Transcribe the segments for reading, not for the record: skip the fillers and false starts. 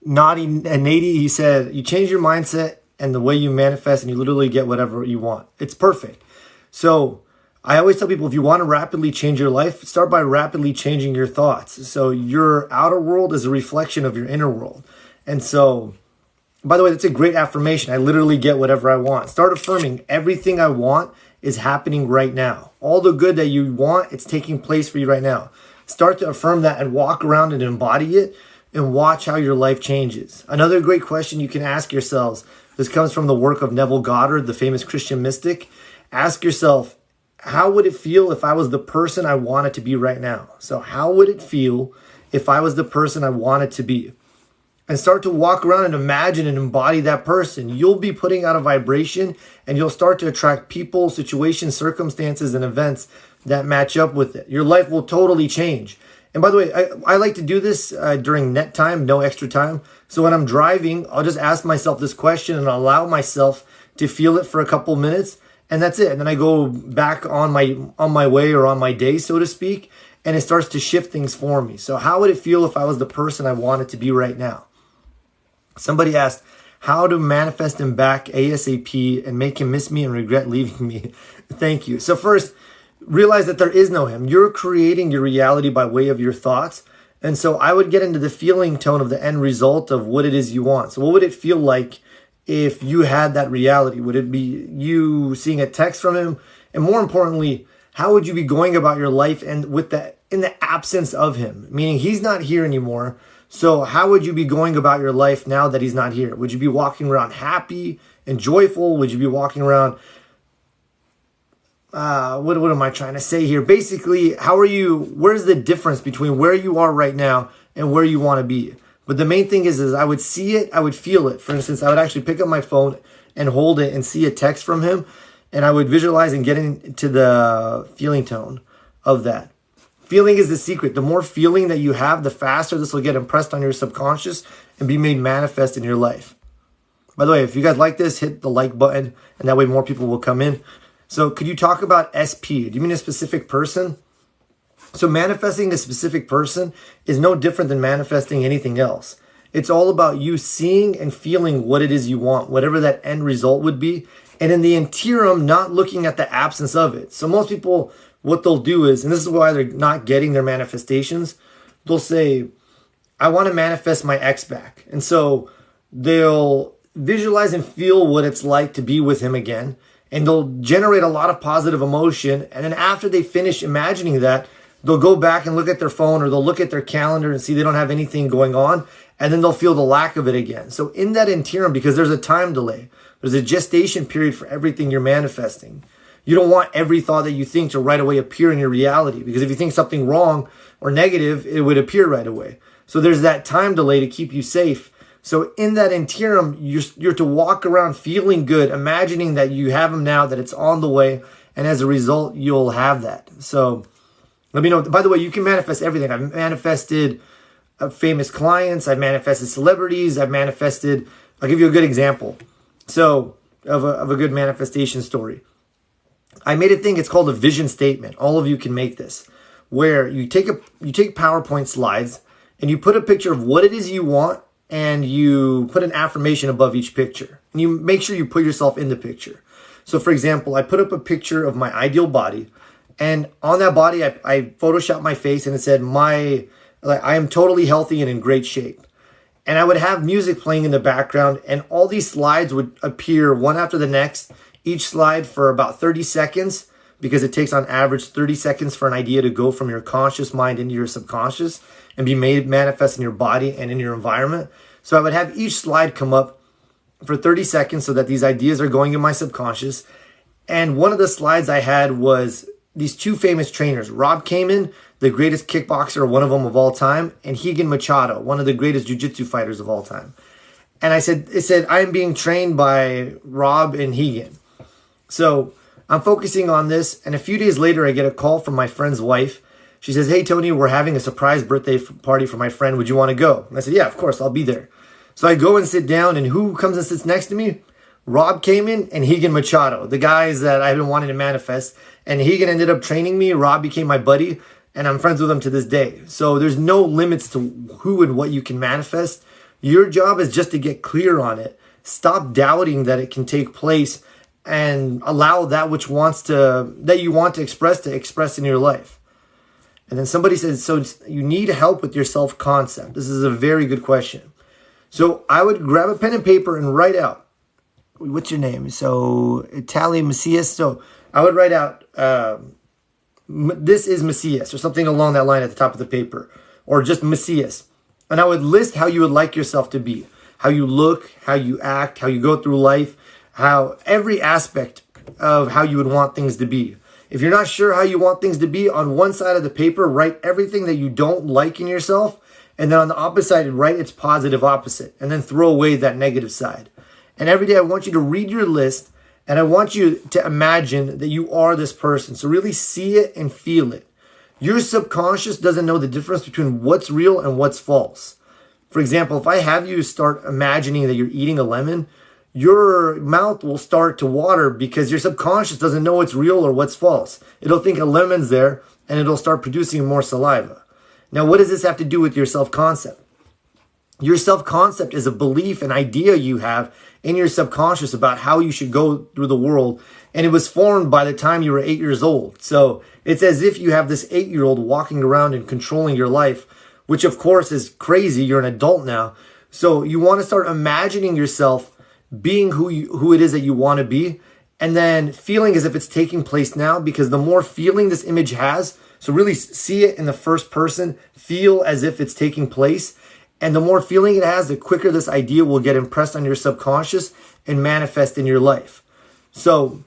Nady, he said, you change your mindset and the way you manifest and you literally get whatever you want. It's perfect. So I always tell people, if you want to rapidly change your life, start by rapidly changing your thoughts. So your outer world is a reflection of your inner world. And so, by the way, that's a great affirmation. I literally get whatever I want. Start affirming everything I want is happening right now. All the good that you want, it's taking place for you right now. Start to affirm that and walk around and embody it and watch how your life changes. Another great question you can ask yourselves, this comes from the work of Neville Goddard, the famous Christian mystic. Ask yourself, how would it feel if I was the person I wanted to be right now? So how would it feel if I was the person I wanted to be? And start to walk around and imagine and embody that person. You'll be putting out a vibration and you'll start to attract people, situations, circumstances, and events that match up with it. Your life will totally change. And by the way, I like to do this during net time, no extra time. So when I'm driving, I'll just ask myself this question and allow myself to feel it for a couple minutes. And that's it. And then I go back on my way or on my day, so to speak, and it starts to shift things for me. So how would it feel if I was the person I wanted to be right now? Somebody asked, how to manifest him back ASAP and make him miss me and regret leaving me. Thank you. So first, realize that there is no him. You're creating your reality by way of your thoughts. And so I would get into the feeling tone of the end result of what it is you want. So what would it feel like if you had that reality? Would it be you seeing a text from him? And more importantly, how would you be going about your life and with that in the absence of him? Meaning he's not here anymore. So how would you be going about your life now that he's not here? Would you be walking around happy and joyful? Would you be walking around, what am I trying to say here? Basically, where's the difference between where you are right now and where you want to be? But the main thing is I would see it, I would feel it. For instance, I would actually pick up my phone and hold it and see a text from him. And I would visualize and get into the feeling tone of that. Feeling is the secret. The more feeling that you have, the faster this will get impressed on your subconscious and be made manifest in your life. By the way, if you guys like this, hit the like button, and that way more people will come in. So could you talk about SP? Do you mean a specific person? So manifesting a specific person is no different than manifesting anything else. It's all about you seeing and feeling what it is you want, whatever that end result would be. And in the interim, not looking at the absence of it. So most people, what they'll do is, and this is why they're not getting their manifestations, they'll say, I want to manifest my ex back. And so they'll visualize and feel what it's like to be with him again. And they'll generate a lot of positive emotion. And then after they finish imagining that, they'll go back and look at their phone or they'll look at their calendar and see they don't have anything going on. And then they'll feel the lack of it again. So in that interim, because there's a time delay, there's a gestation period for everything you're manifesting. You don't want every thought that you think to right away appear in your reality. Because if you think something wrong or negative, it would appear right away. So there's that time delay to keep you safe. So in that interim, you're to walk around feeling good, imagining that you have him now, that it's on the way. And as a result, you'll have that. So let me know. By the way, you can manifest everything. I've manifested famous clients. I've manifested celebrities. I've manifested, I'll give you a good example. So of a good manifestation story. I made a thing, it's called a vision statement. All of you can make this, where you take PowerPoint slides and you put a picture of what it is you want and you put an affirmation above each picture. And you make sure you put yourself in the picture. So for example, I put up a picture of my ideal body, and on that body, I photoshopped my face and it said, I am totally healthy and in great shape. And I would have music playing in the background, and all these slides would appear one after the next, each slide for about 30 seconds, because it takes on average 30 seconds for an idea to go from your conscious mind into your subconscious and be made manifest in your body and in your environment. So I would have each slide come up for 30 seconds so that these ideas are going in my subconscious. And one of the slides I had was these two famous trainers, Rob Kamen, the greatest kickboxer, one of them of all time, and Higan Machado, one of the greatest jiu-jitsu fighters of all time. And it said, I am being trained by Rob and Higan. So I'm focusing on this, and a few days later, I get a call from my friend's wife. She says, hey, Tony, we're having a surprise birthday party for my friend. Would you want to go? And I said, yeah, of course, I'll be there. So I go and sit down, and who comes and sits next to me? Rob Kamen and Higan Machado, the guys that I've been wanting to manifest. And Higan ended up training me. Rob became my buddy, and I'm friends with him to this day. So there's no limits to who and what you can manifest. Your job is just to get clear on it. Stop doubting that it can take place and allow that that you want to express in your life. And then somebody says, so you need help with your self-concept. This is a very good question. So I would grab a pen and paper and write out, what's your name? So Italy Macias. So I would write out, this is Macias, or something along that line at the top of the paper, or just Macias. And I would list how you would like yourself to be, how you look, how you act, how you go through life, how every aspect of how you would want things to be. If you're not sure how you want things to be, on one side of the paper, write everything that you don't like in yourself. And then on the opposite side, write its positive opposite. And then throw away that negative side. And every day I want you to read your list. And I want you to imagine that you are this person. So really see it and feel it. Your subconscious doesn't know the difference between what's real and what's false. For example, if I have you start imagining that you're eating a lemon, your mouth will start to water because your subconscious doesn't know what's real or what's false. It'll think a lemon's there and it'll start producing more saliva. Now, what does this have to do with your self-concept? Your self-concept is a belief, an idea you have in your subconscious about how you should go through the world. And it was formed by the time you were 8 years old. So it's as if you have this 8-year-old walking around and controlling your life, which of course is crazy. You're an adult now. So you want to start imagining yourself being who it is that you want to be, and then feeling as if it's taking place now, because the more feeling this image has, so really see it in the first person, feel as if it's taking place, and the more feeling it has, the quicker this idea will get impressed on your subconscious and manifest in your life. So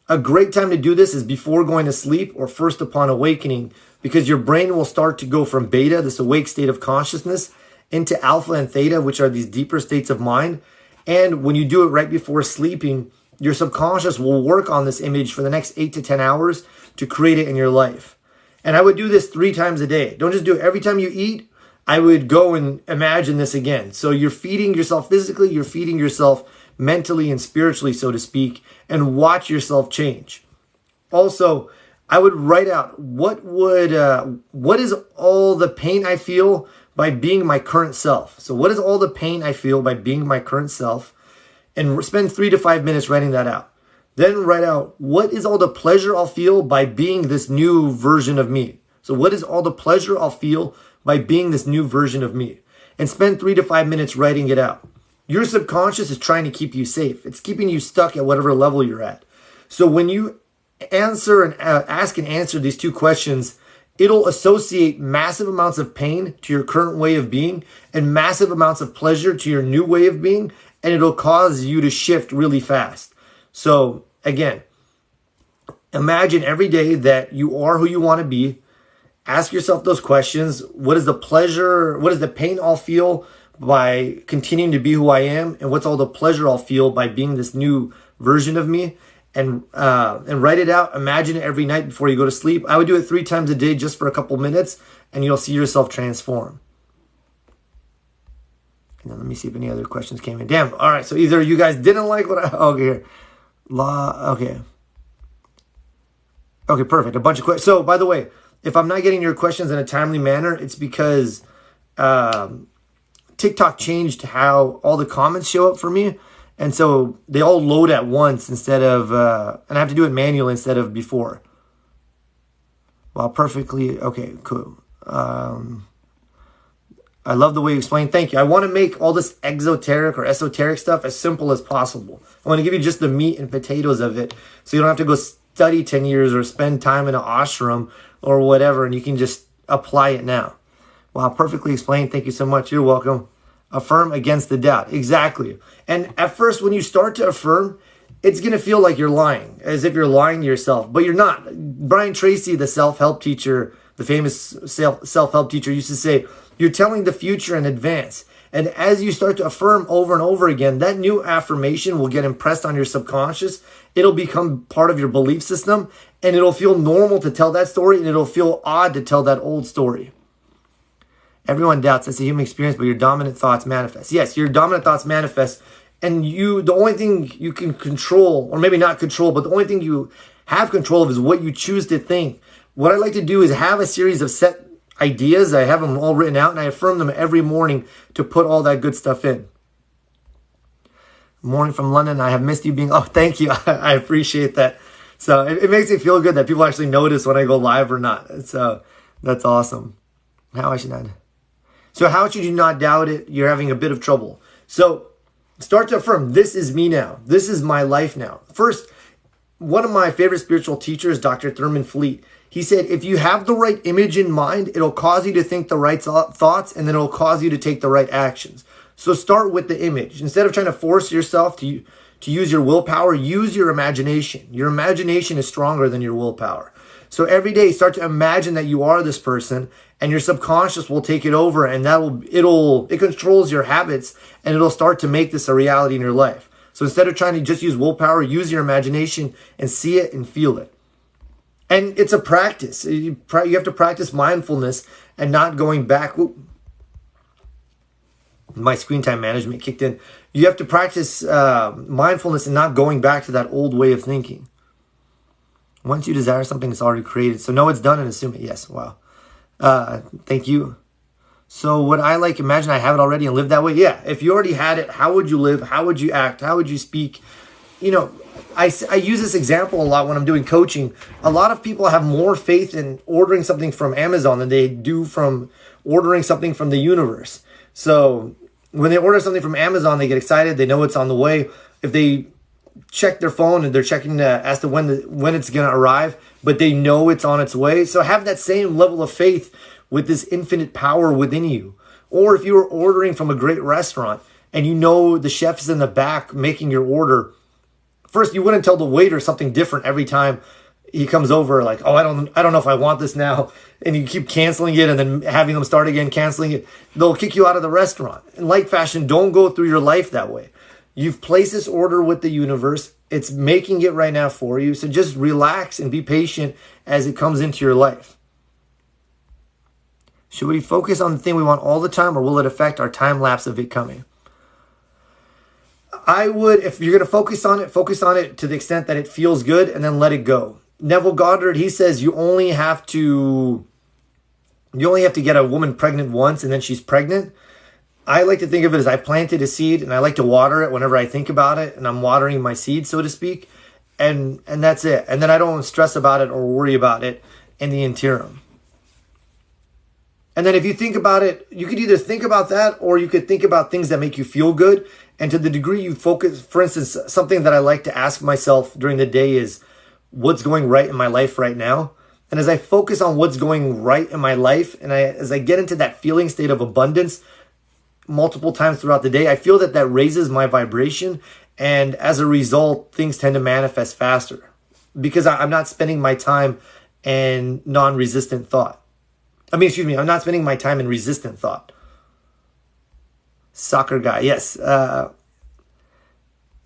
a great time to do this is before going to sleep or first upon awakening, because your brain will start to go from beta, this awake state of consciousness, into alpha and theta, which are these deeper states of mind. And when you do it right before sleeping, your subconscious will work on this image for the next 8 to 10 hours to create it in your life. And I would do this 3 times a day. Don't just do it every time you eat. I would go and imagine this again. So you're feeding yourself physically, you're feeding yourself mentally and spiritually, so to speak, and watch yourself change. Also, I would write out what is all the pain I feel by being my current self. So what is all the pain I feel by being my current self? And spend 3 to 5 minutes writing that out. Then write out, what is all the pleasure I'll feel by being this new version of me? So what is all the pleasure I'll feel by being this new version of me? And spend 3 to 5 minutes writing it out. Your subconscious is trying to keep you safe. It's keeping you stuck at whatever level you're at. So when you answer and ask and answer these 2 questions, it'll associate massive amounts of pain to your current way of being and massive amounts of pleasure to your new way of being, and it'll cause you to shift really fast. So again, imagine every day that you are who you want to be. Ask yourself those questions. What is the pleasure? What is the pain I'll feel by continuing to be who I am? And what's all the pleasure I'll feel by being this new version of me? And write it out. Imagine it every night before you go to sleep. I would do it 3 times a day just for a couple minutes, and you'll see yourself transform. And then let me see if any other questions came in. Damn. All right. So either you guys didn't like what I... Okay, here. Okay. Okay, perfect. A bunch of questions. So, by the way, if I'm not getting your questions in a timely manner, it's because TikTok changed how all the comments show up for me. And so they all load at once instead of... and I have to do it manually instead of before. Well, perfectly... Okay, cool. I love the way you explain. Thank you. I want to make all this exoteric or esoteric stuff as simple as possible. I want to give you just the meat and potatoes of it, so you don't have to go study 10 years or spend time in an ashram or whatever, and you can just apply it now. Wow, perfectly explained. Thank you so much. You're welcome. Affirm against the doubt. Exactly. And at first, when you start to affirm, it's going to feel like you're lying, as if you're lying to yourself, but you're not. Brian Tracy, the self-help teacher, the famous self-help teacher, used to say, you're telling the future in advance. And as you start to affirm over and over again, that new affirmation will get impressed on your subconscious. It'll become part of your belief system, and it'll feel normal to tell that story, and it'll feel odd to tell that old story. Everyone doubts that's a human experience, but your dominant thoughts manifest. Yes, your dominant thoughts manifest, and the only thing you can control, or maybe not control, but the only thing you have control of is what you choose to think. What I like to do is have a series of set ideas. I have them all written out, and I affirm them every morning to put all that good stuff in. Morning from London. I have missed you being. Oh, thank you. I appreciate that. So it makes me feel good that people actually notice when I go live or not. So that's awesome. How should you not doubt it? You're having a bit of trouble. So start to affirm, this is me now. This is my life now. First, one of my favorite spiritual teachers, Dr. Thurman Fleet, he said, if you have the right image in mind, it'll cause you to think the right thoughts, and then it'll cause you to take the right actions. So start with the image. Instead of trying to force yourself to use your willpower, use your imagination. Your imagination is stronger than your willpower. So every day, start to imagine that you are this person, and your subconscious will take it over, and it controls your habits, and it'll start to make this a reality in your life. So instead of trying to just use willpower, use your imagination and see it and feel it. And it's a practice. You have to practice mindfulness and not going back. My screen time management kicked in. You have to practice mindfulness and not going back to that old way of thinking. Once you desire something, it's already created. So know it's done and assume it. Yes. Wow. Thank you. So would I imagine I have it already and live that way? Yeah. If you already had it, how would you live? How would you act? How would you speak? I use this example a lot when I'm doing coaching. A lot of people have more faith in ordering something from Amazon than they do from ordering something from the universe. So when they order something from Amazon, they get excited. They know it's on the way. If they check their phone and they're checking as to when it's going to arrive, but they know it's on its way. So have that same level of faith with this infinite power within you. Or if you were ordering from a great restaurant and you know the chef is in the back making your order, first you wouldn't tell the waiter something different every time he comes over, like, oh, I don't know if I want this now, and you keep canceling it and then having them start again, canceling it. They'll kick you out of the restaurant. In like fashion, don't go through your life that way. You've placed this order with the universe. It's making it right now for you. So just relax and be patient as it comes into your life. Should we focus on the thing we want all the time, or will it affect our time lapse of it coming? I would, if you're going to focus on it to the extent that it feels good, and then let it go. Neville Goddard, he says you only have to get a woman pregnant once, and then she's pregnant. I like to think of it as I planted a seed, and I like to water it whenever I think about it, and I'm watering my seed, so to speak, and that's it. And then I don't stress about it or worry about it in the interim. And then if you think about it, you could either think about that, or you could think about things that make you feel good. And to the degree you focus, for instance, something that I like to ask myself during the day is, what's going right in my life right now? And as I focus on what's going right in my life, and as I get into that feeling state of abundance multiple times throughout the day, I feel that raises my vibration. And as a result, things tend to manifest faster because I'm not spending my time in non-resistant thought. I'm not spending my time in resistant thought. Soccer guy, yes. And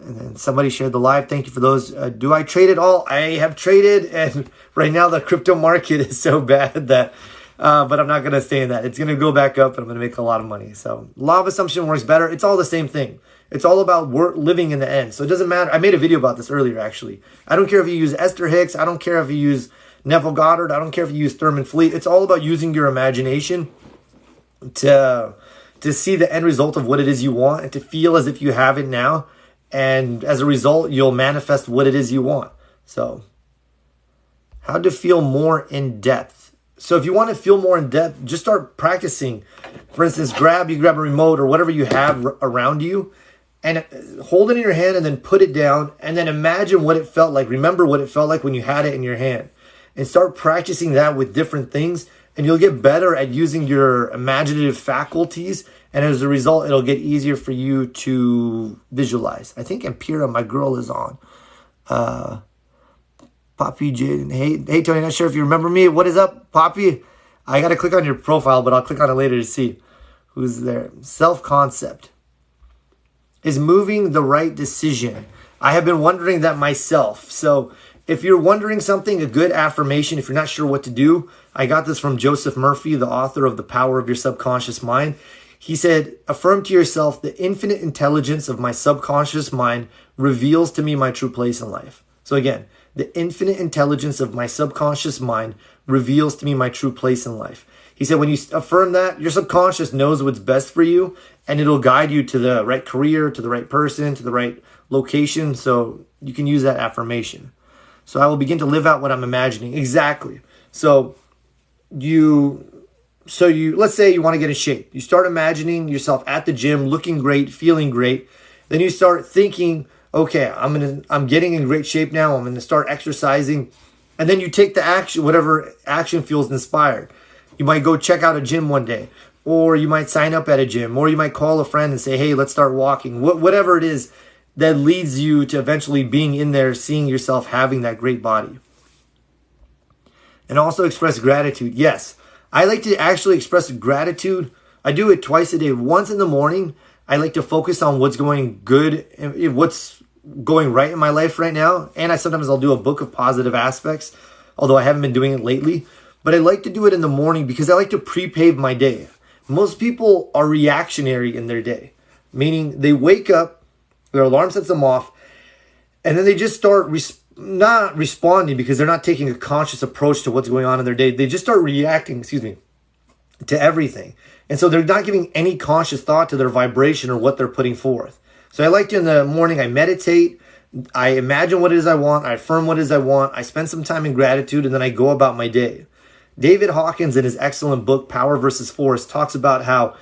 then somebody shared the live. Thank you for those. Do I trade at all? I have traded, and right now the crypto market is so bad that, but I'm not going to stay in that. It's going to go back up, and I'm going to make a lot of money. So law of assumption works better. It's all the same thing. It's all about living in the end. So it doesn't matter. I made a video about this earlier, actually. I don't care if you use Esther Hicks. I don't care if you use Neville Goddard. I don't care if you use Thurman Fleet. It's all about using your imagination to see the end result of what it is you want and to feel as if you have it now. And as a result, you'll manifest what it is you want. So how to feel more in depth. So if you want to feel more in depth, just start practicing. For instance, grab a remote or whatever you have around you and hold it in your hand and then put it down and then imagine what it felt like. Remember what it felt like when you had it in your hand. And start practicing that with different things, and you'll get better at using your imaginative faculties, and as a result, it'll get easier for you to visualize. I think Impera, my girl, is on. Poppy Jaden. Hey, Tony, not sure if you remember me. What is up, Poppy? I got to click on your profile, but I'll click on it later to see who's there. Self-concept. Is moving the right decision? I have been wondering that myself. So if you're wondering something, a good affirmation, if you're not sure what to do, I got this from Joseph Murphy, the author of The Power of Your Subconscious Mind. He said, affirm to yourself, the infinite intelligence of my subconscious mind reveals to me my true place in life. So again, the infinite intelligence of my subconscious mind reveals to me my true place in life. He said when you affirm that, your subconscious knows what's best for you, and it'll guide you to the right career, to the right person, to the right location. So you can use that affirmation. So I will begin to live out what I'm imagining. Exactly. So let's say you want to get in shape. You start imagining yourself at the gym, looking great, feeling great. Then you start thinking, okay, I'm getting in great shape now. I'm going to start exercising. And then you take the action, whatever action feels inspired. You might go check out a gym one day, or you might sign up at a gym, or you might call a friend and say, hey, let's start walking. Whatever it is that leads you to eventually being in there, seeing yourself having that great body. And also express gratitude. Yes, I like to actually express gratitude. I do it twice a day. Once in the morning, I like to focus on what's going good, what's going right in my life right now. And sometimes I'll do a book of positive aspects, although I haven't been doing it lately. But I like to do it in the morning because I like to pre-pave my day. Most people are reactionary in their day, meaning they wake up, their alarm sets them off, and then they just start not responding because they're not taking a conscious approach to what's going on in their day. They just start reacting, to everything. And so they're not giving any conscious thought to their vibration or what they're putting forth. So I like to, in the morning, I meditate, I imagine what it is I want, I affirm what it is I want, I spend some time in gratitude, and then I go about my day. David Hawkins, in his excellent book, Power versus Force, talks about how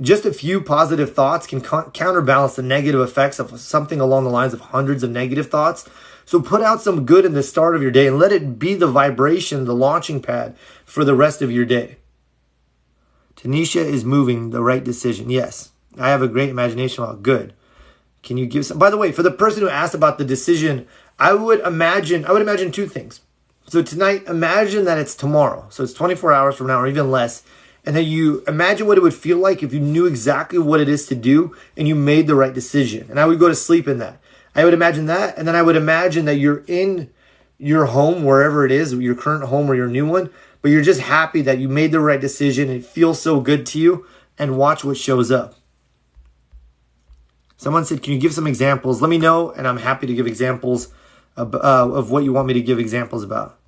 just a few positive thoughts can counterbalance the negative effects of something along the lines of hundreds of negative thoughts. So put out some good in the start of your day and let it be the vibration, the launching pad for the rest of your day. Tanisha is moving, the right decision. Yes, I have a great imagination. Well, good. Can you give some? By the way, for the person who asked about the decision, I would imagine two things. So tonight, imagine that it's tomorrow. So it's 24 hours from now or even less. And then you imagine what it would feel like if you knew exactly what it is to do and you made the right decision. And I would go to sleep in that. I would imagine that. And then I would imagine that you're in your home, wherever it is, your current home or your new one, but you're just happy that you made the right decision. It feels so good to you, and watch what shows up. Someone said, can you give some examples? Let me know, and I'm happy to give examples of what you want me to give examples about.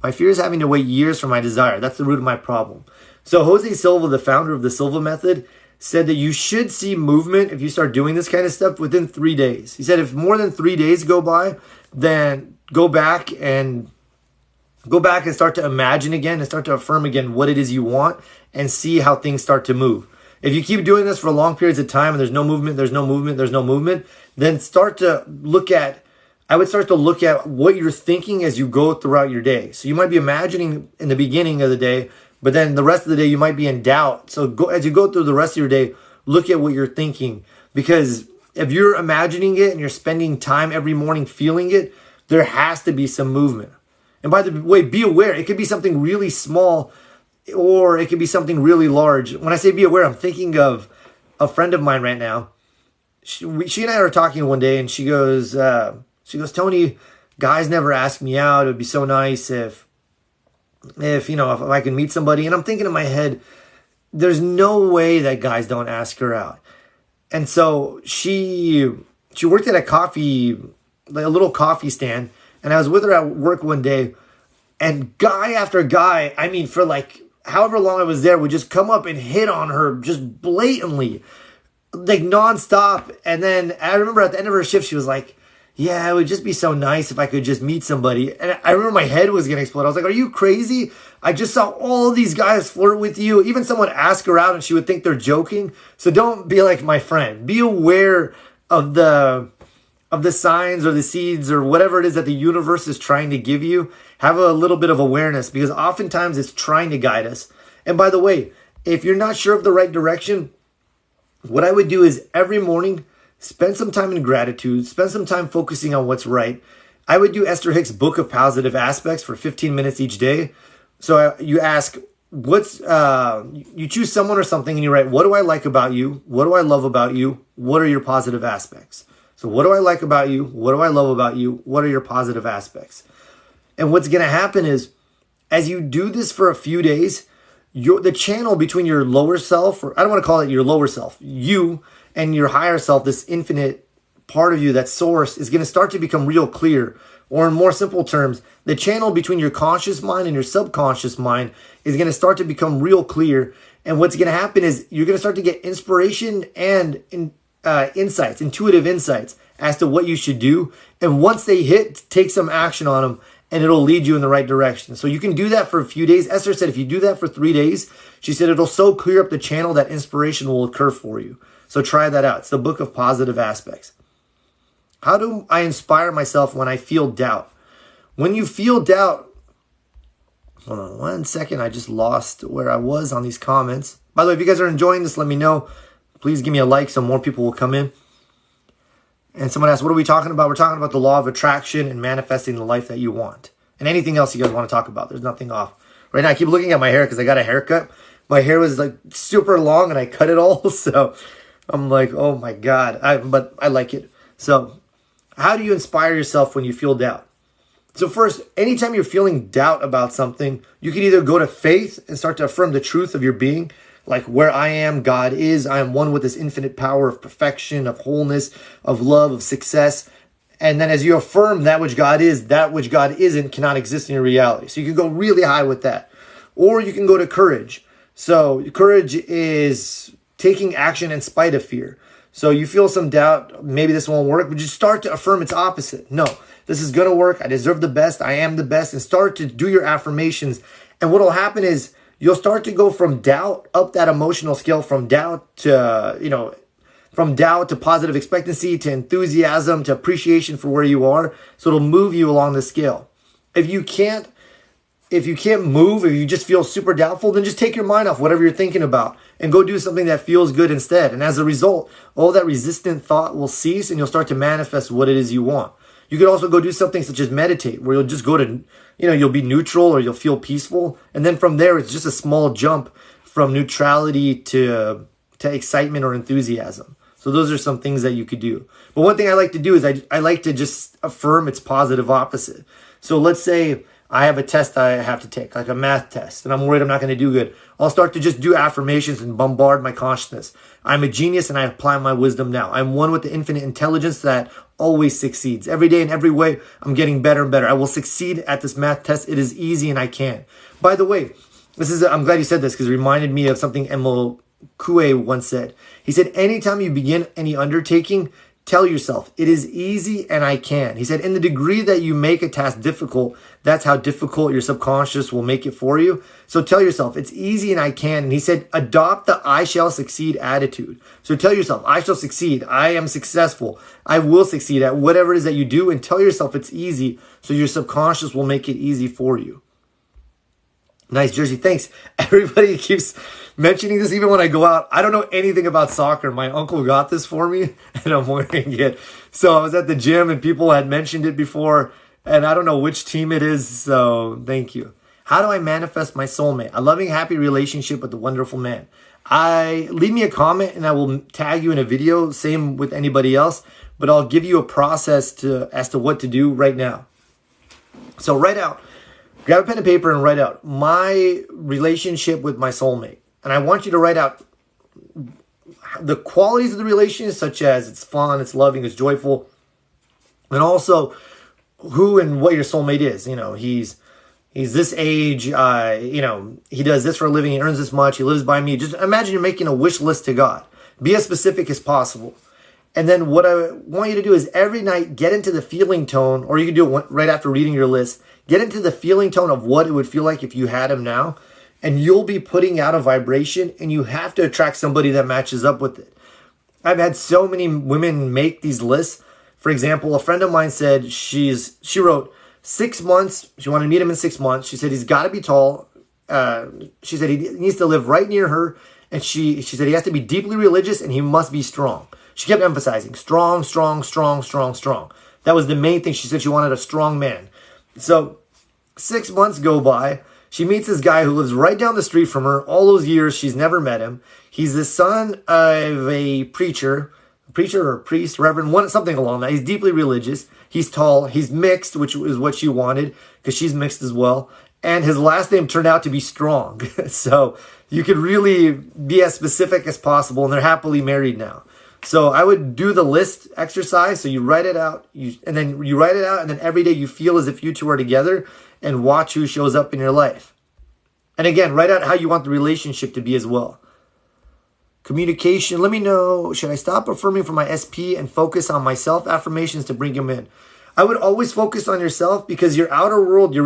My fear is having to wait years for my desire. That's the root of my problem. So Jose Silva, the founder of the Silva Method, said that you should see movement if you start doing this kind of stuff within 3 days. He said if more than 3 days go by, then go back and start to imagine again and start to affirm again what it is you want and see how things start to move. If you keep doing this for long periods of time and there's no movement, then I would start to look at what you're thinking as you go throughout your day. So you might be imagining in the beginning of the day, but then the rest of the day you might be in doubt. So as you go through the rest of your day, look at what you're thinking. Because if you're imagining it and you're spending time every morning feeling it, there has to be some movement. And by the way, be aware. It could be something really small or it could be something really large. When I say be aware, I'm thinking of a friend of mine right now. She and I were talking one day, and she goes, Tony, guys never ask me out. It would be so nice if I can meet somebody. And I'm thinking in my head, there's no way that guys don't ask her out. And so she worked at a little coffee stand, and I was with her at work one day, and guy after guy, I mean, for like however long I was there, would just come up and hit on her just blatantly, like nonstop. And then I remember at the end of her shift, she was like, yeah, it would just be so nice if I could just meet somebody. And I remember my head was going to explode. I was like, are you crazy? I just saw all these guys flirt with you. Even someone ask her out and she would think they're joking. So don't be like my friend. Be aware of the signs or the seeds or whatever it is that the universe is trying to give you. Have a little bit of awareness, because oftentimes it's trying to guide us. And by the way, if you're not sure of the right direction, what I would do is every morning, spend some time in gratitude, spend some time focusing on what's right. I would do Esther Hicks' Book of Positive Aspects for 15 minutes each day. So you ask, you choose someone or something and you write, what do I like about you? What do I love about you? What are your positive aspects? So what do I like about you? What do I love about you? What are your positive aspects? And what's going to happen is, as you do this for a few days, the channel between your lower self, or I don't want to call it your lower self, you and your higher self, this infinite part of you, that source, is going to start to become real clear. Or in more simple terms, the channel between your conscious mind and your subconscious mind is going to start to become real clear. And what's going to happen is you're going to start to get inspiration and insights, intuitive insights as to what you should do. And once they hit, take some action on them and it'll lead you in the right direction. So you can do that for a few days. Esther said if you do that for 3 days, she said it'll so clear up the channel that inspiration will occur for you. So try that out. It's the book of positive aspects. How do I inspire myself when I feel doubt? When you feel doubt, hold on 1 second. I just lost where I was on these comments. By the way, if you guys are enjoying this, let me know. Please give me a like so more people will come in. And someone asked, what are we talking about? We're talking about the law of attraction and manifesting the life that you want. And anything else you guys want to talk about. There's nothing off. Right now, I keep looking at my hair because I got a haircut. My hair was like super long and I cut it all. So I'm like, oh my God. But I like it. So how do you inspire yourself when you feel doubt? So first, anytime you're feeling doubt about something, you can either go to faith and start to affirm the truth of your being. Like where I am, God is. I am one with this infinite power of perfection, of wholeness, of love, of success. And then as you affirm that which God is, that which God isn't cannot exist in your reality. So you can go really high with that. Or you can go to courage. So courage is taking action in spite of fear. So you feel some doubt, maybe this won't work, but you start to affirm its opposite. No, this is going to work. I deserve the best. I am the best. And start to do your affirmations. And what will happen is you'll start to go from doubt up that emotional scale, from doubt to, from doubt to positive expectancy, to enthusiasm, to appreciation for where you are. So it'll move you along the scale. If you can't move, if you just feel super doubtful, then just take your mind off whatever you're thinking about and go do something that feels good instead. And as a result, all that resistant thought will cease and you'll start to manifest what it is you want. You could also go do something such as meditate, where you'll just go to, you'll be neutral or you'll feel peaceful. And then from there, it's just a small jump from neutrality to excitement or enthusiasm. So those are some things that you could do. But one thing I like to do is I like to just affirm its positive opposite. So let's say I have a test I have to take, like a math test, and I'm worried I'm not going to do good. I'll start to just do affirmations and bombard my consciousness. I'm a genius and I apply my wisdom now. I'm one with the infinite intelligence that always succeeds. Every day in every way, I'm getting better and better. I will succeed at this math test. It is easy and I can. By the way, I'm glad you said this because it reminded me of something Emil Coué once said. He said, anytime you begin any undertaking, tell yourself, it is easy and I can. He said, in the degree that you make a task difficult, that's how difficult your subconscious will make it for you. So tell yourself, it's easy and I can. And he said, adopt the I shall succeed attitude. So tell yourself, I shall succeed. I am successful. I will succeed at whatever it is that you do. And tell yourself it's easy. So your subconscious will make it easy for you. Nice jersey. Thanks. Everybody keeps mentioning this even when I go out. I don't know anything about soccer. My uncle got this for me and I'm wearing it. So I was at the gym and people had mentioned it before and I don't know which team it is. So thank you. How do I manifest my soulmate? A loving, happy relationship with a wonderful man. Leave me a comment and I will tag you in a video. Same with anybody else, but I'll give you a process as to what to do right now. So grab a pen and paper and write out my relationship with my soulmate. And I want you to write out the qualities of the relationship, such as it's fun, it's loving, it's joyful. And also who and what your soulmate is. He's this age, he does this for a living, he earns this much, he lives by me. Just imagine you're making a wish list to God. Be as specific as possible. And then what I want you to do is every night get into the feeling tone, or you can do it right after reading your list. Get into the feeling tone of what it would feel like if you had him now. And you'll be putting out a vibration and you have to attract somebody that matches up with it. I've had so many women make these lists. For example, a friend of mine said she wrote 6 months. She wanted to meet him in 6 months. She said he's got to be tall. She said he needs to live right near her. And she said he has to be deeply religious and he must be strong. She kept emphasizing strong, strong, strong, strong, strong. That was the main thing. She said she wanted a strong man. So 6 months go by. She meets this guy who lives right down the street from her. All those years, she's never met him. He's the son of a preacher or priest, reverend, something along that. He's deeply religious. He's tall. He's mixed, which is what she wanted because she's mixed as well. And his last name turned out to be Strong. So you could really be as specific as possible. And they're happily married now. So I would do the list exercise. So you write it out, and then every day you feel as if you two are together, and watch who shows up in your life. And again, write out how you want the relationship to be as well. Communication. Let me know, should I stop affirming for my SP and focus on myself affirmations to bring them in? I would always focus on yourself, because your outer world, your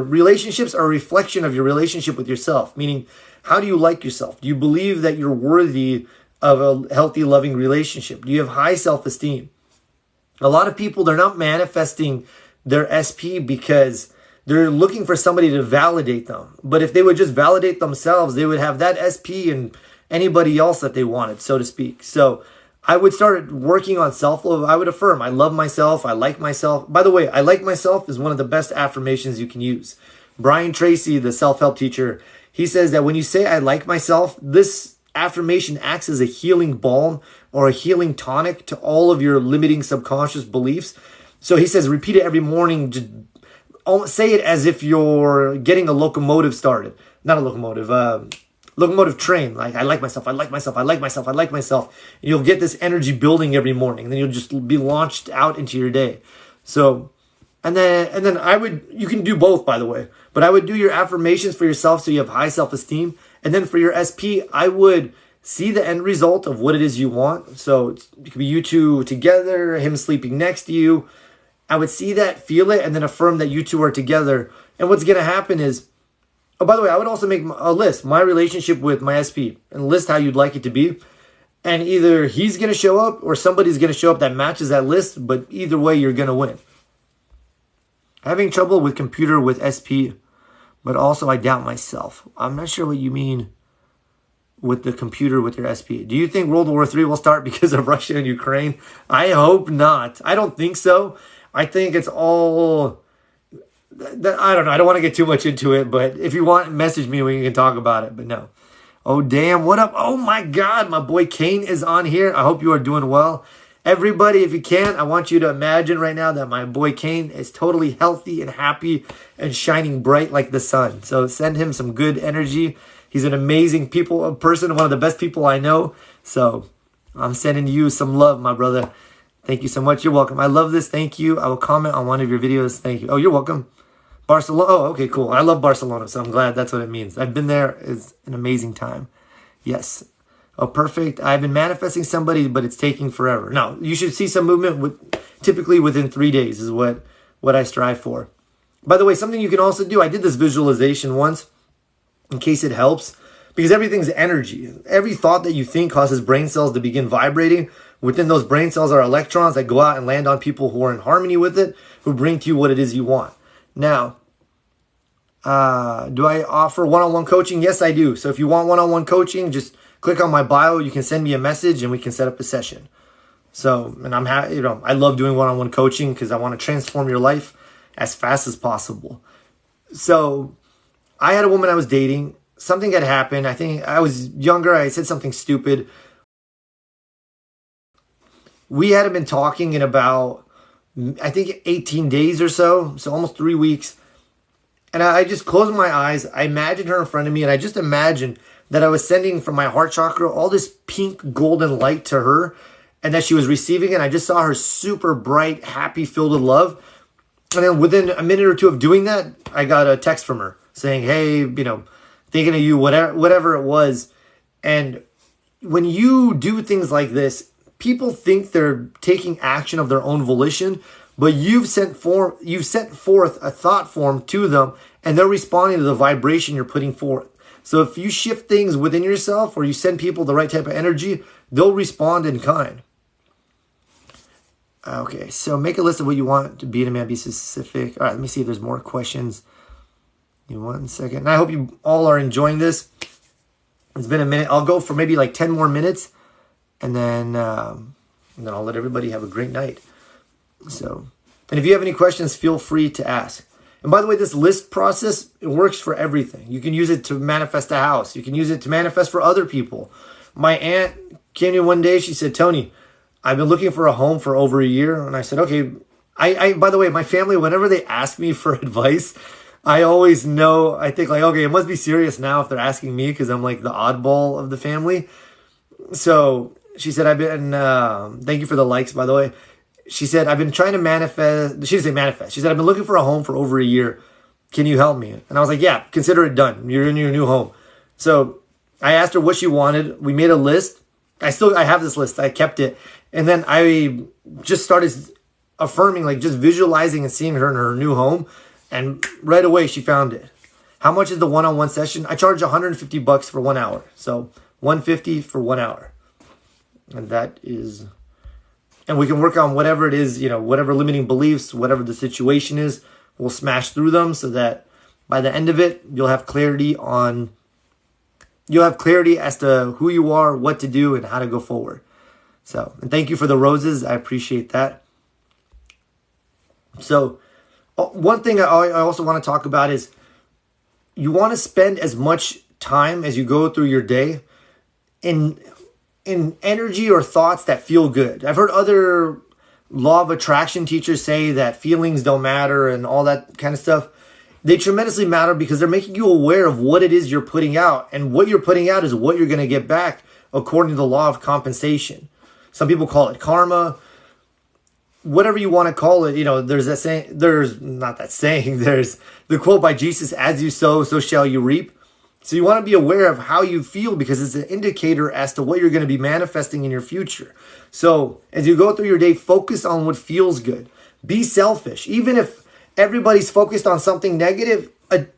relationships are a reflection of your relationship with yourself. Meaning, how do you like yourself? Do you believe that you're worthy of a healthy, loving relationship? Do you have high self-esteem? A lot of people, they're not manifesting their SP because they're looking for somebody to validate them. But if they would just validate themselves, they would have that SP and anybody else that they wanted, so to speak. So I would start working on self-love. I would affirm, I love myself, I like myself. By the way, I like myself is one of the best affirmations you can use. Brian Tracy, the self-help teacher, he says that when you say I like myself, this affirmation acts as a healing balm or a healing tonic to all of your limiting subconscious beliefs. So he says, repeat it every morning. Just say it as if you're getting a locomotive started. Not a locomotive train. Like, I like myself, I like myself, I like myself, I like myself. And you'll get this energy building every morning. And then you'll just be launched out into your day. So, and then you can do both, by the way. But I would do your affirmations for yourself so you have high self-esteem. And then for your SP, I would see the end result of what it is you want. So it could be you two together, him sleeping next to you. I would see that, feel it, and then affirm that you two are together. And what's going to happen is, oh, by the way, I would also make a list, my relationship with my SP, and list how you'd like it to be. And either he's going to show up or somebody's going to show up that matches that list. But either way, you're going to win. Having trouble with computer with SP, but also I doubt myself. I'm not sure what you mean with the computer with your SP. Do you think World War III will start because of Russia and Ukraine? I hope not. I don't think so. I think it's all... I don't know. I don't want to get too much into it, but if you want, message me, we can talk about it. But no. Oh, damn. What up? Oh, my God. My boy Kane is on here. I hope you are doing well. Everybody, if you can, I want you to imagine right now that my boy Kane is totally healthy and happy and shining bright like the sun. So send him some good energy. He's an amazing person, one of the best people I know. So I'm sending you some love, my brother. Thank you so much. You're welcome. I love this. Thank you. I will comment on one of your videos. Thank you. Oh, you're welcome. Barcelona. Oh, okay, cool. I love Barcelona, so I'm glad that's what it means. I've been there. It's an amazing time. Yes. Oh, perfect. I've been manifesting somebody, but it's taking forever. No, you should see some movement typically within 3 days is what I strive for. By the way, something you can also do, I did this visualization once in case it helps, because everything's energy. Every thought that you think causes brain cells to begin vibrating. Within those brain cells are electrons that go out and land on people who are in harmony with it, who bring to you what it is you want. Now, do I offer one-on-one coaching? Yes, I do. So if you want one-on-one coaching, just click on my bio. You can send me a message and we can set up a session. So, and I'm happy, I love doing one-on-one coaching because I want to transform your life as fast as possible. So I had a woman I was dating. Something had happened. I think I was younger. I said something stupid. We hadn't been talking in about, I think, 18 days or so. So almost 3 weeks. And I just closed my eyes. I imagined her in front of me. And I just imagined that I was sending from my heart chakra all this pink golden light to her. And that she was receiving it. And I just saw her super bright, happy, filled with love. And then within a minute or two of doing that, I got a text from her saying, hey, thinking of you, whatever it was. And when you do things like this, people think they're taking action of their own volition, but you've sent forth a thought form to them, and they're responding to the vibration you're putting forth. So if you shift things within yourself, or you send people the right type of energy, they'll respond in kind. Okay, so make a list of what you want to be in a man. Be specific. All right, let me see if there's more questions. Give me 1 second. And I hope you all are enjoying this. It's been a minute. I'll go for maybe like 10 more minutes. And then I'll let everybody have a great night. So, and if you have any questions, feel free to ask. And by the way, this list process, it works for everything. You can use it to manifest a house. You can use it to manifest for other people. My aunt came to me one day. She said, Tony, I've been looking for a home for over a year. And I said, okay. By the way, my family, whenever they ask me for advice, I always know, I think like, okay, it must be serious now if they're asking me because I'm like the oddball of the family. So She said, I've been, thank you for the likes, by the way. She said, I've been trying to manifest. She didn't say manifest. She said, I've been looking for a home for over a year. Can you help me? And I was like, yeah, consider it done. You're in your new home. So I asked her what she wanted. We made a list. I have this list. I kept it. And then I just started affirming, like just visualizing and seeing her in her new home. And right away she found it. How much is the one-on-one session? I charge $150 for 1 hour. So $150 for 1 hour. And that is, and we can work on whatever it is, whatever limiting beliefs, whatever the situation is, we'll smash through them so that by the end of it, you'll have clarity as to who you are, what to do, and how to go forward. So, and thank you for the roses. I appreciate that. So, one thing I also want to talk about is you want to spend as much time as you go through your day in energy or thoughts that feel good. I've heard other law of attraction teachers say that feelings don't matter and all that kind of stuff. They tremendously matter because they're making you aware of what it is you're putting out. And what you're putting out is what you're going to get back according to the law of compensation. Some people call it karma. Whatever you want to call it, there's that saying, there's the quote by Jesus, as you sow, so shall you reap. So you want to be aware of how you feel because it's an indicator as to what you're going to be manifesting in your future. So as you go through your day, focus on what feels good. Be selfish. Even if everybody's focused on something negative,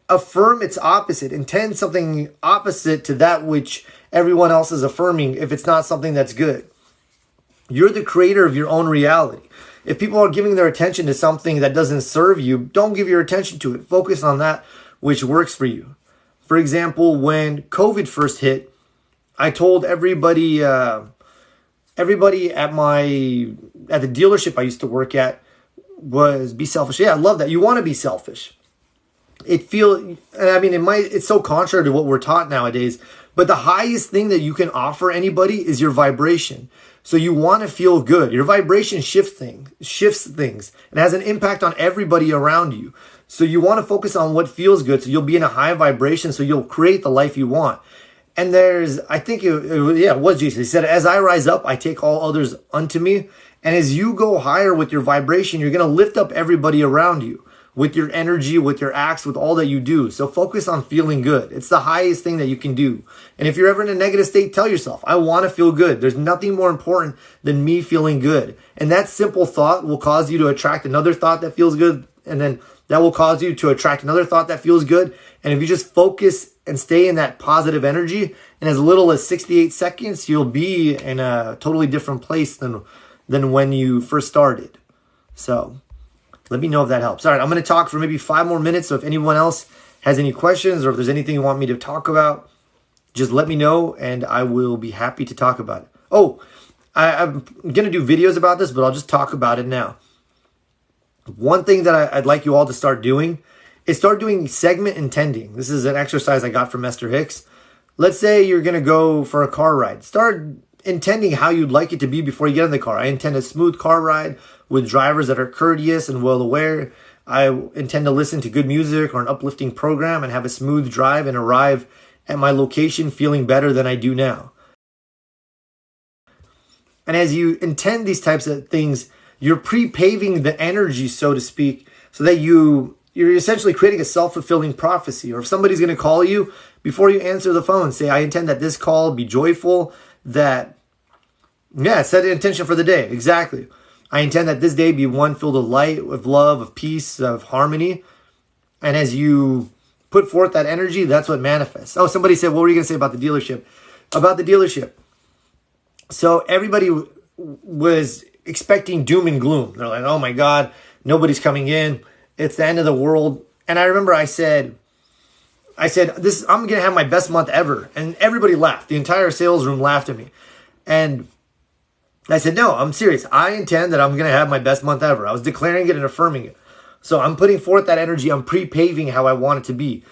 affirm its opposite. Intend something opposite to that which everyone else is affirming if it's not something that's good. You're the creator of your own reality. If people are giving their attention to something that doesn't serve you, don't give your attention to it. Focus on that which works for you. For example, when COVID first hit, I told everybody at the dealership I used to work at was be selfish. Yeah, I love that. You want to be selfish. It's so contrary to what we're taught nowadays, but the highest thing that you can offer anybody is your vibration. So you want to feel good. Your vibration shifts things and has an impact on everybody around you. So you want to focus on what feels good. So you'll be in a high vibration. So you'll create the life you want. And it was Jesus. He said, as I rise up, I take all others unto me. And as you go higher with your vibration, you're going to lift up everybody around you with your energy, with your acts, with all that you do. So focus on feeling good. It's the highest thing that you can do. And if you're ever in a negative state, tell yourself, I want to feel good. There's nothing more important than me feeling good. And that simple thought will cause you to attract another thought that feels good. And then that will cause you to attract another thought that feels good. And if you just focus and stay in that positive energy, in as little as 68 seconds, you'll be in a totally different place than when you first started. So let me know if that helps. All right, I'm going to talk for maybe 5 more minutes. So if anyone else has any questions or if there's anything you want me to talk about, just let me know and I will be happy to talk about it. Oh, I'm going to do videos about this, but I'll just talk about it now. One thing that I'd like you all to start doing is start doing segment intending. This is an exercise I got from Esther Hicks. Let's say you're going to go for a car ride. Start intending how you'd like it to be before you get in the car. I intend a smooth car ride with drivers that are courteous and well aware. I intend to listen to good music or an uplifting program and have a smooth drive and arrive at my location feeling better than I do now. And as you intend these types of things, you're pre-paving the energy, so to speak, so that you're essentially creating a self-fulfilling prophecy. Or if somebody's going to call you, before you answer the phone, say, I intend that this call be joyful, set an intention for the day. Exactly. I intend that this day be one filled with light, of love, of peace, of harmony. And as you put forth that energy, that's what manifests. Oh, somebody said, what were you going to say about the dealership? About the dealership. So everybody was expecting doom and gloom. They're like, oh my God, nobody's coming in. It's the end of the world. And I remember I said, I'm going to have my best month ever. And everybody laughed. The entire sales room laughed at me. And I said, no, I'm serious. I intend that I'm going to have my best month ever. I was declaring it and affirming it. So I'm putting forth that energy. I'm pre-paving how I want it to be.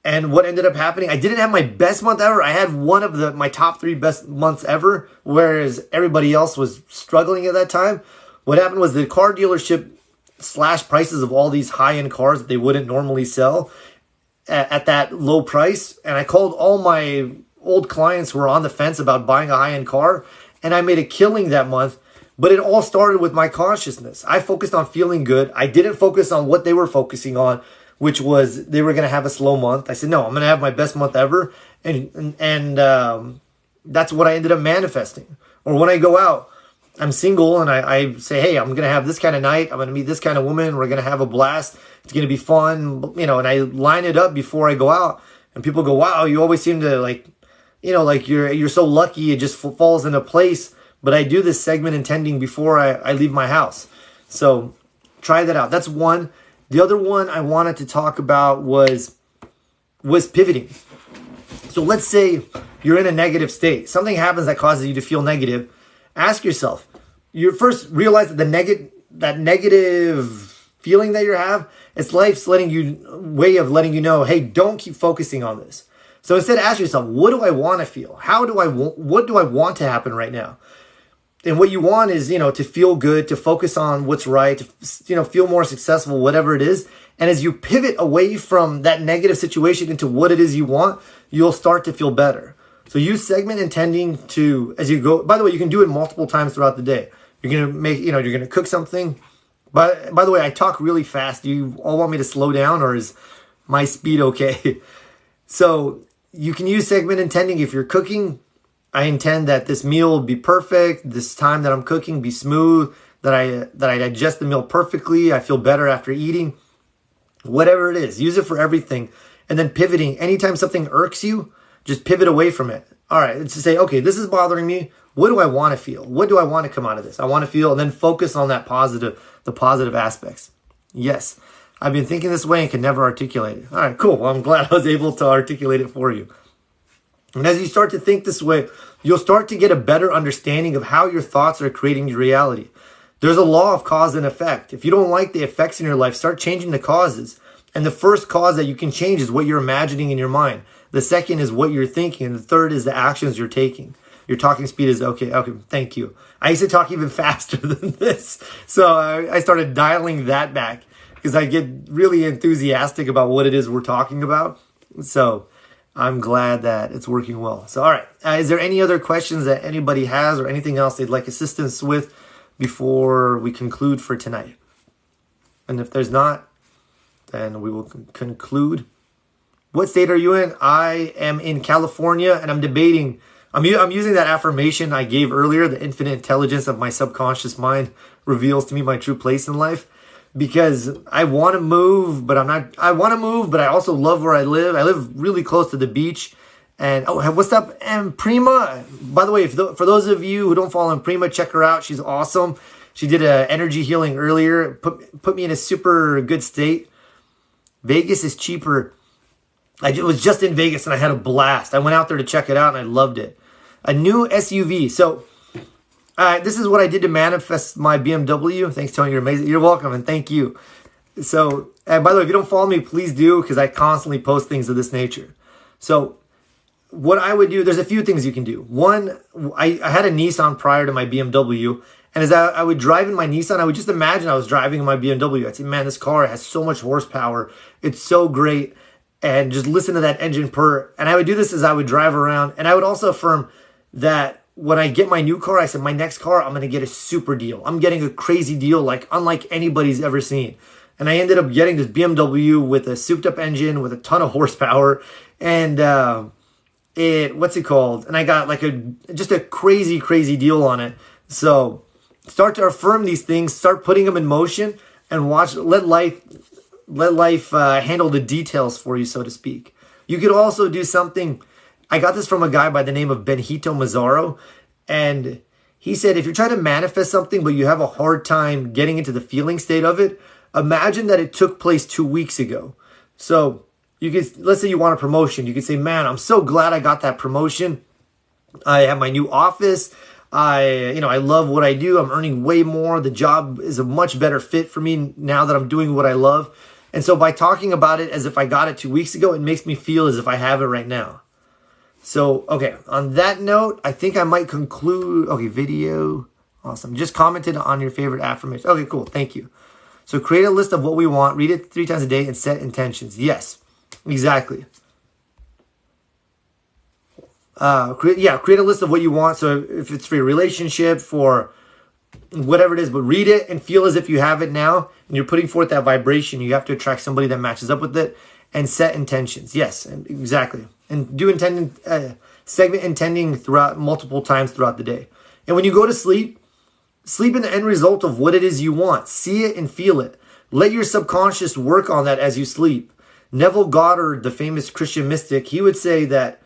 And what ended up happening, I didn't have my best month ever. I had one of my top 3 best months ever, whereas everybody else was struggling at that time. What happened was the car dealership slashed prices of all these high-end cars that they wouldn't normally sell at that low price. And I called all my old clients who were on the fence about buying a high-end car, and I made a killing that month. But it all started with my consciousness. I focused on feeling good. I didn't focus on what they were focusing on, which was they were going to have a slow month. I said, no, I'm going to have my best month ever. And that's what I ended up manifesting. Or when I go out, I'm single and I say, hey, I'm going to have this kind of night. I'm going to meet this kind of woman. We're going to have a blast. It's going to be fun. And I line it up before I go out. And people go, wow, you always seem to like you're so lucky. It just falls into place. But I do this segment intending before I leave my house. So try that out. That's one. The other one I wanted to talk about was pivoting. So let's say you're in a negative state. Something happens that causes you to feel negative. Ask yourself, you first realize that that negative feeling that you have, it's life's letting you know, hey, don't keep focusing on this. So instead ask yourself, what do I want to feel? What do I want to happen right now? And what you want is, to feel good, to focus on what's right, to, feel more successful, whatever it is. And as you pivot away from that negative situation into what it is you want, you'll start to feel better. So use segment intending as you go. By the way, you can do it multiple times throughout the day. You're going to you're going to cook something. But by the way, I talk really fast. Do you all want me to slow down, or is my speed okay? So you can use segment intending if you're cooking. I intend that this meal will be perfect. This time that I'm cooking be smooth, that I digest the meal perfectly. I feel better after eating. Whatever it is, use it for everything. And then pivoting. Anytime something irks you, just pivot away from it. All right, it's to say, okay, this is bothering me. What do I want to feel? What do I want to come out of this? I want to feel, and then focus on the positive aspects. Yes, I've been thinking this way and can never articulate it. All right, cool. Well, I'm glad I was able to articulate it for you. And as you start to think this way, you'll start to get a better understanding of how your thoughts are creating your reality. There's a law of cause and effect. If you don't like the effects in your life, start changing the causes. And the first cause that you can change is what you're imagining in your mind. The second is what you're thinking. And the third is the actions you're taking. Your talking speed is okay, thank you. I used to talk even faster than this. So I started dialing that back because I get really enthusiastic about what it is we're talking about. So I'm glad that it's working well. So, all right. Is there any other questions that anybody has or anything else they'd like assistance with before we conclude for tonight? And if there's not, then we will conclude. What state are you in? I am in California, and I'm debating. I'm using that affirmation I gave earlier, the infinite intelligence of my subconscious mind reveals to me my true place in life. Because I want to move, but I want to move, but I also love where I live. I live really close to the beach. And what's up, Prima? By the way, for those of you who don't follow Prima, check her out. She's awesome. She did a energy healing earlier. Put me in a super good state. Vegas is cheaper. I was just in Vegas and I had a blast. I went out there to check it out and I loved it. A new SUV. So this is what I did to manifest my BMW. Thanks, Tony. You're amazing. You're welcome, and thank you. So, by the way, if you don't follow me, please do, because I constantly post things of this nature. So, what I would do, there's a few things you can do. One, I had a Nissan prior to my BMW, and as I would drive in my Nissan, I would just imagine I was driving in my BMW. I'd say, man, this car has so much horsepower. It's so great. And just listen to that engine purr. And I would do this as I would drive around. And I would also affirm that when I get my new car, I said, my next car, I'm going to get a super deal. I'm getting a crazy deal unlike anybody's ever seen. And I ended up getting this BMW with a souped up engine with a ton of horsepower. And what's it called? And I got just a crazy, crazy deal on it. So start to affirm these things, start putting them in motion, and let life handle the details for you, so to speak. You could also do something. I got this from a guy by the name of Benito Mazzaro, and he said, if you're trying to manifest something, but you have a hard time getting into the feeling state of it, imagine that it took place 2 weeks ago. So let's say you want a promotion. You could say, man, I'm so glad I got that promotion. I have my new office. I love what I do. I'm earning way more. The job is a much better fit for me now that I'm doing what I love. And so by talking about it as if I got it 2 weeks ago, it makes me feel as if I have it right now. So, okay, on that note, I think I might conclude. Okay, video. Awesome. Just commented on your favorite affirmation. Okay, cool. Thank you. So create a list of what we want, read it 3 times a day, and set intentions. Yes, exactly. create a list of what you want. So if it's for your relationship, for whatever it is, but read it and feel as if you have it now and you're putting forth that vibration. You have to attract somebody that matches up with it and set intentions. Yes, exactly. And do segment intending throughout multiple times throughout the day. And when you go to sleep, sleep in the end result of what it is you want. See it and feel it. Let your subconscious work on that as you sleep. Neville Goddard, the famous Christian mystic, he would say that,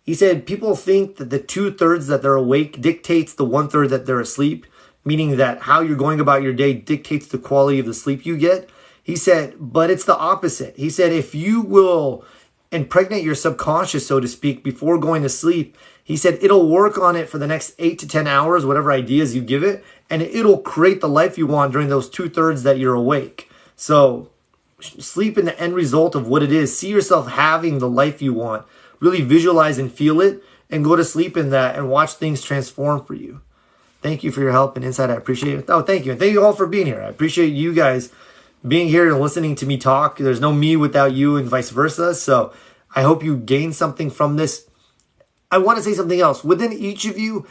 he said, people think that the 2/3 that they're awake dictates the 1/3 that they're asleep, meaning that how you're going about your day dictates the quality of the sleep you get. He said, but it's the opposite. He said, if you will impregnate your subconscious, so to speak, before going to sleep, he said, it'll work on it for the next 8 to 10 hours, whatever ideas you give it, and it'll create the life you want during those 2/3 that you're awake. So sleep in the end result of what it is. See yourself having the life you want. Really visualize and feel it and go to sleep in that and watch things transform for you. Thank you for your help and insight. I appreciate it. Oh, thank you. And thank you all for being here. I appreciate you guys being here and listening to me talk. There's no me without you and vice versa. So I hope you gain something from this. I want to say something else. Within each of you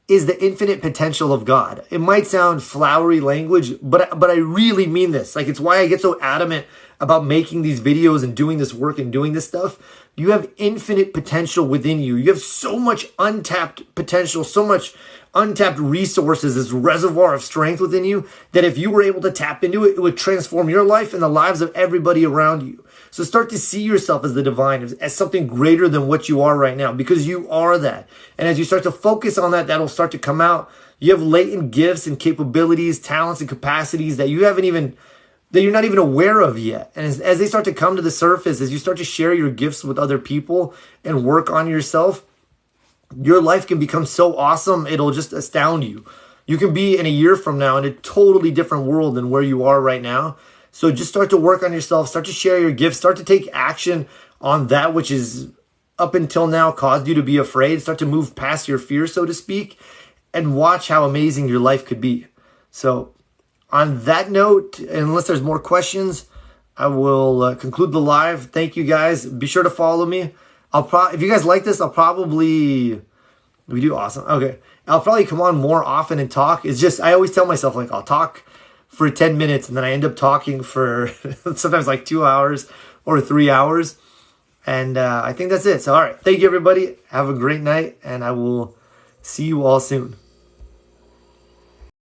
is the infinite potential of God. It might sound flowery language, but I really mean this. Like, it's why I get so adamant about making these videos and doing this work and doing this stuff. You have infinite potential within you. You have so much untapped potential, so much untapped resources, this reservoir of strength within you, that if you were able to tap into it, it would transform your life and the lives of everybody around you. So start to see yourself as the divine, as something greater than what you are right now, because you are that. And as you start to focus on that, that'll start to come out. You have latent gifts and capabilities, talents and capacities that you're not even aware of yet. And as they start to come to the surface, as you start to share your gifts with other people and work on yourself, your life can become so awesome, it'll just astound you. You can be in a year from now in a totally different world than where you are right now. So just start to work on yourself, start to share your gifts, start to take action on that which is up until now caused you to be afraid. Start to move past your fear, so to speak, and watch how amazing your life could be. So on that note, unless there's more questions, I will conclude the live. Thank you guys. Be sure to follow me. If you guys like this, we do awesome. Okay. I'll probably come on more often and talk. It's just, I always tell myself, like, I'll talk for 10 minutes and then I end up talking for sometimes like 2 hours or 3 hours. And I think that's it. So, all right. Thank you, everybody. Have a great night and I will see you all soon.